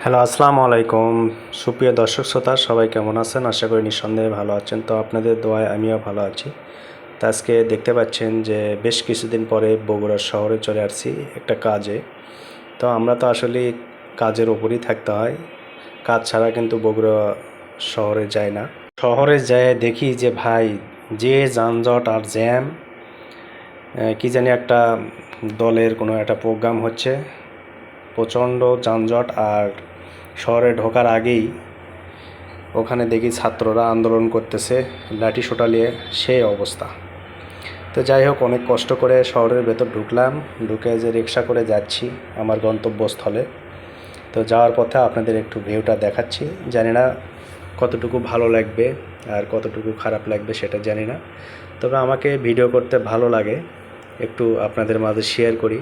Hello, আসসালামু আলাইকুম। সুপ্রিয় দর্শক শ্রোতা সবাই কেমন আছেন? আশা করি নিঃসন্দেহে ভালো আছেন। তো আপনাদের দোয়ায় আমিও ভালো আছি। তো আজকে দেখতে পাচ্ছেন যে বেশ কিছুদিন পরে বগুড়া শহরে চলে আসছি একটা কাজে। তো আমরা তো আসলে কাজের ওপরই থাকতে হয়। কাজ ছাড়া কিন্তু বগুড়া শহরে যাই না। শহরে যেয়ে দেখি যে ভাই, যে যানজট আর জ্যাম, কি জানি একটা দলের কোনো একটা প্রোগ্রাম হচ্ছে, প্রচণ্ড যানজট। আর শহরে ঢোকার আগেই ওখানে দেখি ছাত্ররা আন্দোলন করতেছে লাঠি সোটা নিয়ে, সেই অবস্থা। তো যাই হোক, অনেক কষ্ট করে শহরের ভেতর ঢুকলাম, ঢুকে যে রিক্সা করে যাচ্ছি আমার গন্তব্যস্থলে। তো যাওয়ার পথে আপনাদের একটু ভিউটা দেখাচ্ছি। জানি না কতটুকু ভালো লাগবে আর কতটুকু খারাপ লাগবে সেটা জানি না, তবে আমাকে ভিডিও করতে ভালো লাগে, একটু আপনাদের মাঝে শেয়ার করি।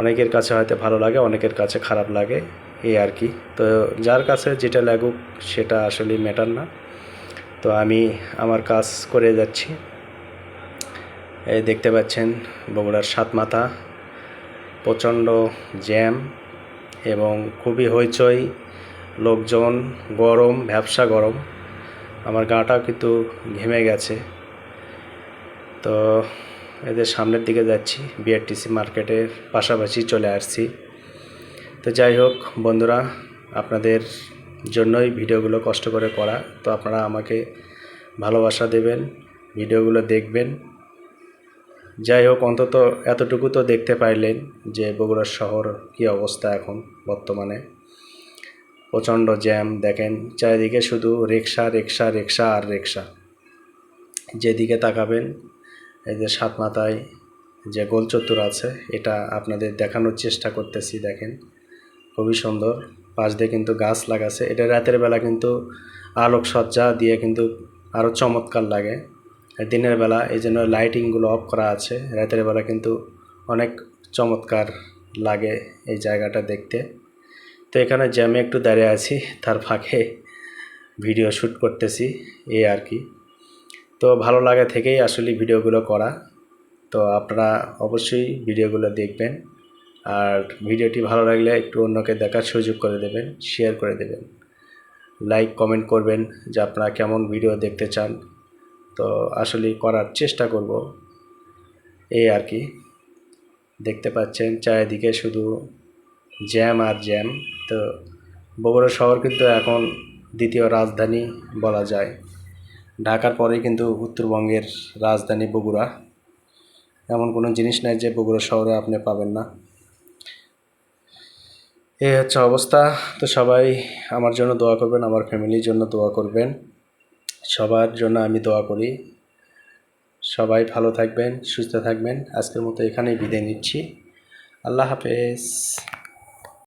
অনেকের কাছে হয়তো ভালো লাগে, অনেকের কাছে খারাপ লাগে, এই আর কি। তো যার কাছে যেটা লাগুক সেটা আসলে ম্যাটার না। তো আমি আমার কাজ করে যাচ্ছি। এই দেখতে পাচ্ছেন বগুড়ার সাতমাথা, প্রচণ্ড জ্যাম এবং খুবই হইচই, লোকজন, গরম, ভ্যাপসা গরম। আমার গাটাও কিন্তু ঘেমে গেছে। তো এদের সামনের দিকে যাচ্ছি, বিআরটিসি মার্কেটের পাশাপাশি চলে আসছি। তো যাই হোক বন্ধুরা, আপনাদের জন্যই ভিডিওগুলো কষ্ট করে করা। তো আপনারা আমাকে ভালোবাসা দেবেন, ভিডিওগুলো দেখবেন। যাই হোক, অন্তত এতটুকু তো দেখতে পাইলেন যে বগুড়া শহর কী অবস্থা এখন বর্তমানে। প্রচণ্ড জ্যাম, দেখেন চারিদিকে শুধু রিক্সা রিক্সা রিক্সা আর রিক্সা। যেদিকে তাকাবেন, এই যে সাতমাথায় যে গোল চত্বর আছে, এটা আপনাদের দেখানোর চেষ্টা করতেছি। দেখেন খুবই সুন্দর, পাশ দিয়ে কিন্তু গাছ লাগাছে। এটা রাতের বেলা কিন্তু আলোকসজ্জা দিয়ে কিন্তু আরও চমৎকার লাগে। দিনের বেলা এই জন্য লাইটিংগুলো অফ করা আছে, রাতের বেলা কিন্তু অনেক চমৎকার লাগে এই জায়গাটা দেখতে। তো এখানে জ্যামে একটু দাঁড়িয়ে আছি, তার ফাঁকে ভিডিও শ্যুট করতেছি, এই আর কি। তো ভালো লাগে থেকেই আসলে ভিডিওগুলো করা। তো আপনারা অবশ্যই ভিডিওগুলো দেখবেন, আর ভিডিওটি ভালো লাগলে একটু অন্যকে দেখার সুযোগ করে দেবেন, শেয়ার করে দেবেন, লাইক কমেন্ট করবেন যে আপনারা কেমন ভিডিও দেখতে চান। তো আসলে করার চেষ্টা করব, এই আর কি। দেখতে পাচ্ছেন চারিদিকে শুধু জ্যাম আর জ্যাম। তো বগুড়া শহর কিন্তু এখন দ্বিতীয় রাজধানী বলা যায়। ঢাকার পরেই কিন্তু উত্তরবঙ্গের রাজধানী বগুড়া। এমন কোনো জিনিস নাই যে বগুড়া শহরে আপনি পাবেন না। এই হচ্ছে অবস্থা। তো সবাই আমার জন্য দোয়া করবেন, আমার ফ্যামিলির জন্য দোয়া করবেন, সবার জন্য আমি দোয়া করি। সবাই ভালো থাকবেন, সুস্থ থাকবেন। আজকের মতো এখানেই বিদায় নিচ্ছি। আল্লাহ হাফেজ।